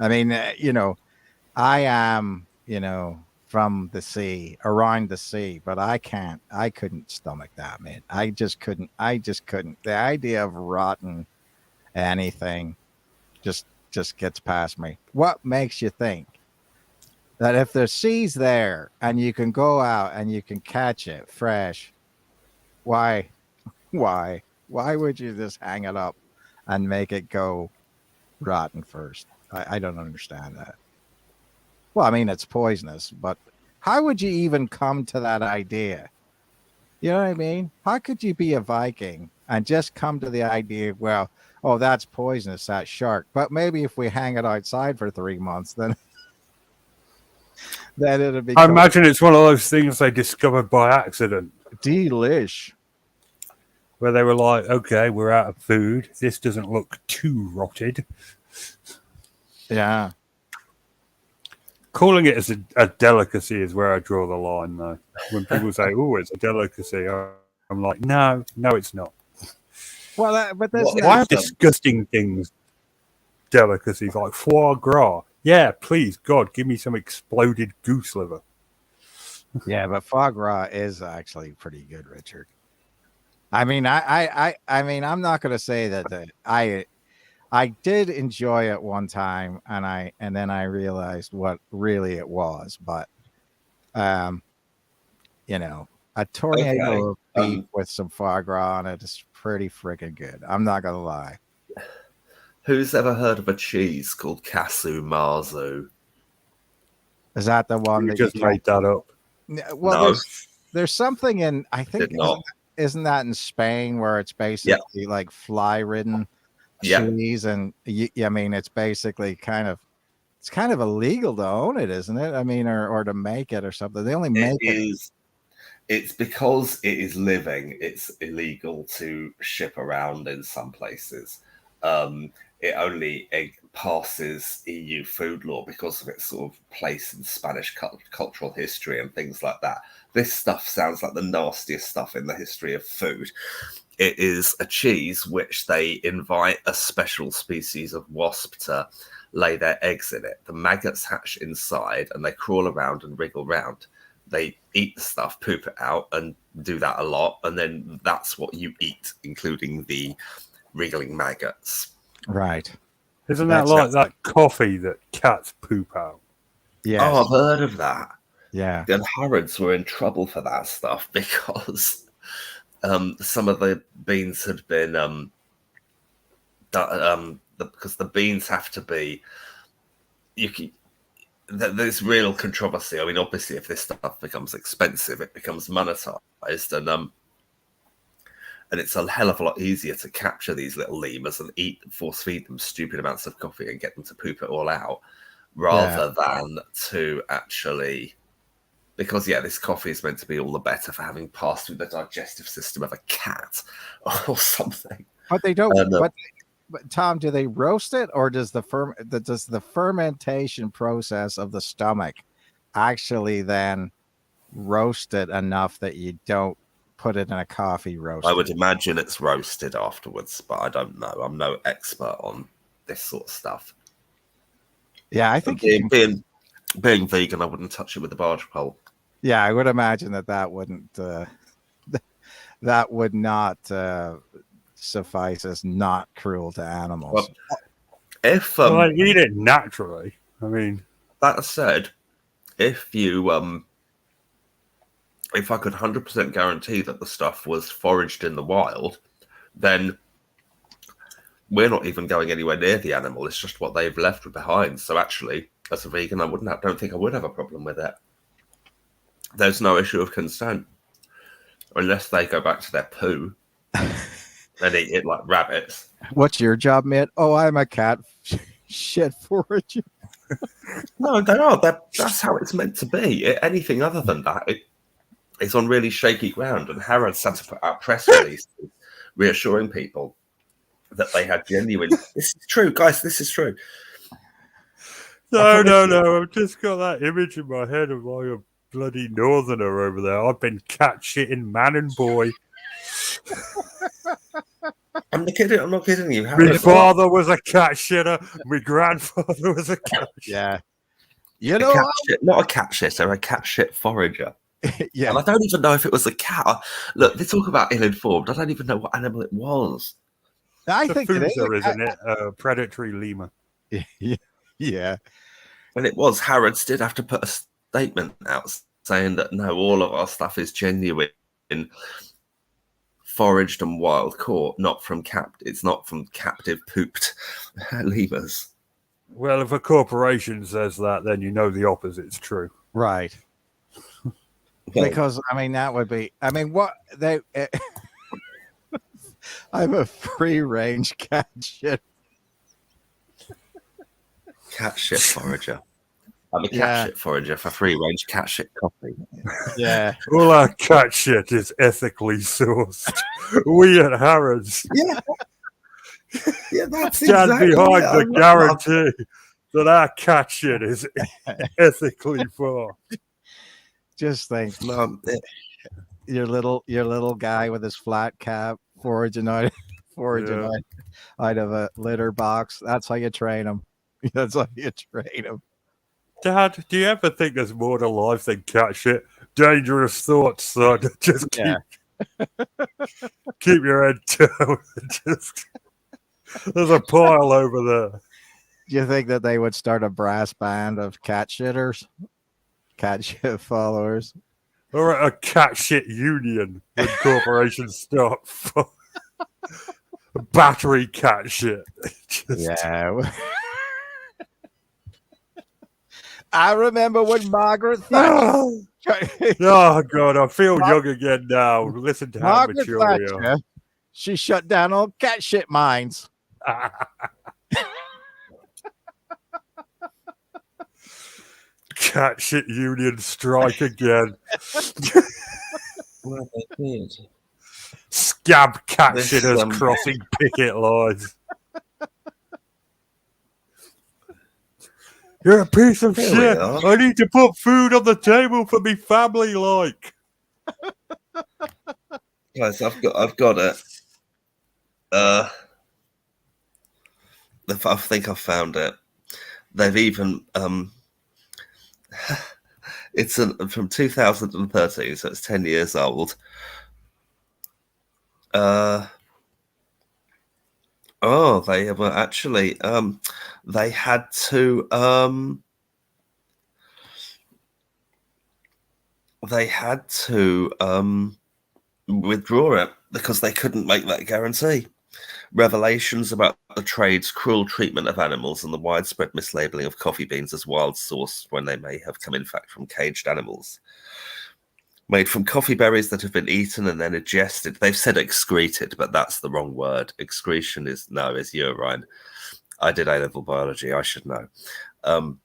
I mean, I am, from the sea, around the sea, but I couldn't stomach that, man. I just couldn't. The idea of rotten anything just gets past me. What makes you think that if the sea's there and you can go out and you can catch it fresh, why would you just hang it up and make it go rotten first? I don't understand that. Well, I mean, it's poisonous, but how would you even come to that idea? You know what I mean? How could you be a Viking and just come to the idea, well, oh, that's poisonous, that shark, but maybe if we hang it outside for 3 months, then it'll be. I imagine it's one of those things they discovered by accident. Delish. Where they were like, okay, we're out of food. This doesn't look too rotted. Yeah. Calling it as a delicacy is where I draw the line, though. When people say, oh, it's a delicacy, I'm like, no, it's not. Well, but there's why are disgusting things delicacies like foie gras? Yeah, please, God, give me some exploded goose liver. Yeah, but foie gras is actually pretty good, Richard. I mean, I mean, I'm not going to say that I did enjoy it one time, and then I realized what really it was. But, a tornado of beef with some foie gras on it is pretty freaking good. I'm not going to lie. Who's ever heard of a cheese called Casu Marzu? Is that the one that just made that up? Well, no. There's something in, I think, isn't that in Spain where it's basically like fly-ridden cheese, and I mean, it's basically kind of illegal to own it, isn't it? I mean, or to make it or something. They only make it. It's because it is living. It's illegal to ship around in some places. It only passes EU food law because of its sort of place in Spanish cultural history and things like that. This stuff sounds like the nastiest stuff in the history of food. It is a cheese which they invite a special species of wasp to lay their eggs in it. The maggots hatch inside and they crawl around and wriggle around. They eat the stuff, poop it out, and do that a lot. And then that's what you eat, including the wriggling maggots. Right. Isn't that like that coffee that cats poop out? Yeah. Oh, I've heard of that. Yeah. And Harrods were in trouble for that stuff because some of the beans had been because the beans have to be there's real controversy. I mean, obviously, if this stuff becomes expensive, it becomes monetized, and it's a hell of a lot easier to capture these little lemurs and force feed them stupid amounts of coffee and get them to poop it all out, rather than to actually, because this coffee is meant to be all the better for having passed through the digestive system of a cat or something. But they don't. And, But Tom, do they roast it, or does the fermentation process of the stomach actually then roast it enough that you don't put it in a coffee roaster? I would imagine it's roasted afterwards, but I don't know. I'm no expert on this sort of stuff. Yeah, I think being vegan, I wouldn't touch it with a barge pole. Yeah, I would imagine that wouldn't that would not suffice as not cruel to animals. Well, if I eat it naturally. I mean, that said, if I could 100% guarantee that the stuff was foraged in the wild, then we're not even going anywhere near the animal. It's just what they've left behind. So actually, as a vegan, don't think I would have a problem with it. There's no issue of consent unless they go back to their poo and eat it like rabbits. What's your job, Mitt? Oh, I'm a cat shit forager. No, they are. That's how it's meant to be. Anything other than that, it's on really shaky ground. And Harrods had to put out press releases reassuring people that they had genuine. This is true, guys. This is true. No. I've just got that image in my head of like a bloody northerner over there. I've been cat shitting man and boy. I'm not kidding you. My father was a cat shitter. My grandfather was a cat shitter. Yeah. You know, not a cat shitter, a cat shit forager. Yeah. And I don't even know if it was a cat. Look, they talk about ill-informed. I don't even know what animal it was. I think it is. Isn't it? Predatory lemur. Yeah. And it was. Harrods did have to put a statement out saying that no, all of our stuff is genuine, foraged and wild caught, it's not from captive pooped lemurs. Well, if a corporation says that, then you know the opposite's true. Right. Because I mean that would be. I mean, what they. I'm a free range cat shit. Cat shit forager. I'm a cat shit forager for free range cat shit coffee. Yeah. All our cat shit is ethically sourced. We at Harrods That's stand exactly behind the guarantee that our cat shit is ethically farmed. Just think, your little guy with his flat cap foraging out of a litter box. That's how you train him. That's how you train him. Dad, do you ever think there's more to life than cat shit? Dangerous thoughts, son. Just keep your head down. There's a pile over there. Do you think that they would start a brass band of cat shitters? Cat shit followers? Or a cat shit union when corporations start battery cat shit. Yeah. I remember when Margaret Thatcher. Oh God, I feel young again now. Listen to how mature we are. She shut down all cat shit mines. Cat shit union strike again. Well, they did. Scab cat shitters crossing picket lines. You're a piece of shit. I need to put food on the table for me family, like. Guys, I've got it. I think I've found it. They've even it's from 2013, so it's 10 years old. They were actually they had to withdraw it because they couldn't make that guarantee. Revelations about the trade's cruel treatment of animals and the widespread mislabeling of coffee beans as wild source when they may have come in fact from caged animals. Made from coffee berries that have been eaten and then ingested. They've said excreted, but that's the wrong word. Excretion is urine. I did A-level biology, I should know. And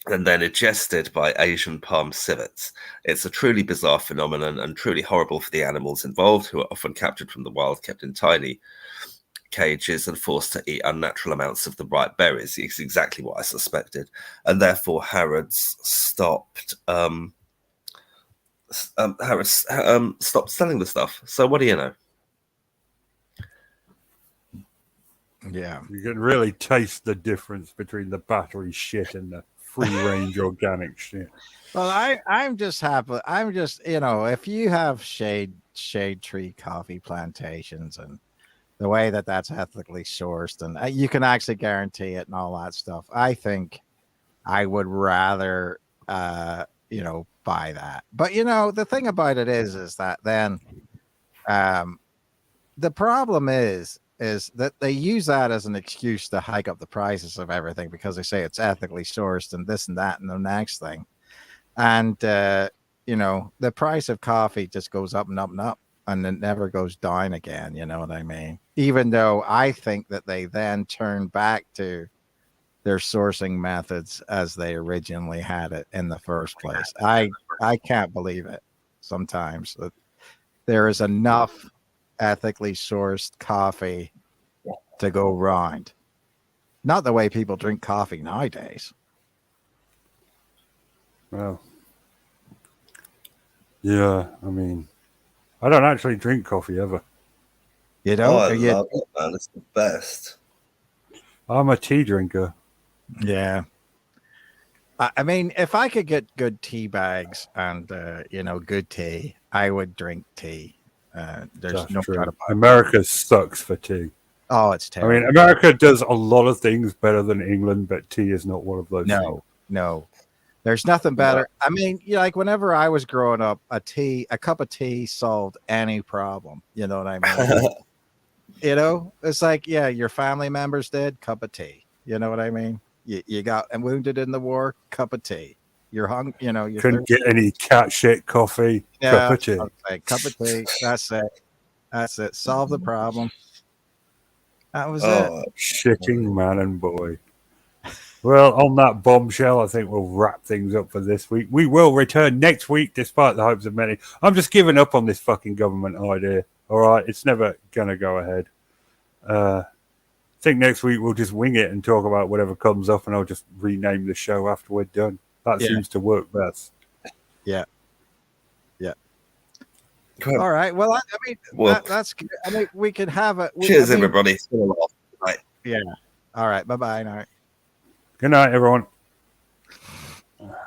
then ingested by Asian palm civets. It's a truly bizarre phenomenon and truly horrible for the animals involved, who are often captured from the wild, kept in tiny cages and forced to eat unnatural amounts of the right berries. It's exactly what I suspected, and therefore Harrods stopped. Harrods stopped selling the stuff. So what do you know? Yeah. You can really taste the difference between the battery shit and the free range organic shit. Well, I'm just happy. I'm just, if you have shade tree coffee plantations and the way that that's ethically sourced and you can actually guarantee it and all that stuff, I think I would rather, buy that. But the thing about it is that then, the problem is that they use that as an excuse to hike up the prices of everything because they say it's ethically sourced and this and that and the next thing. And, the price of coffee just goes up and up and up and it never goes down again. You know what I mean? Even though I think that they then turn back to their sourcing methods as they originally had it in the first place. I can't believe it sometimes that there is enough ethically sourced coffee to go round. Not the way people drink coffee nowadays. Well, yeah, I mean, I don't actually drink coffee ever. You know? I love it, man. It's the best. I'm a tea drinker. Yeah. I mean, if I could get good tea bags and, good tea, I would drink tea. There's That's no true. doubt about it. America sucks for tea. Oh, it's I terrible. mean, America does a lot of things better than England, but tea is not one of those things. No. There's nothing better. I mean, like whenever I was growing up, a cup of tea solved any problem. You know what I mean? It's like, yeah, your family members did, cup of tea. You know what I mean? You got wounded in the war, cup of tea. You're hung, you Couldn't get any cat shit coffee, cup of tea. Okay, cup of tea. That's it. Solve the problem. That was it. Shitting man and boy. Well, on that bombshell, I think we'll wrap things up for this week. We will return next week, despite the hopes of many. I'm just giving up on this fucking government idea. All right, it's never gonna go ahead. I think next week we'll just wing it and talk about whatever comes up, and I'll just rename the show after we're done. That seems to work best. Yeah. All right. Well, that's good. I mean, we could have a. Cheers, everybody. Yeah. All right. Bye-bye. All right. Good night, everyone.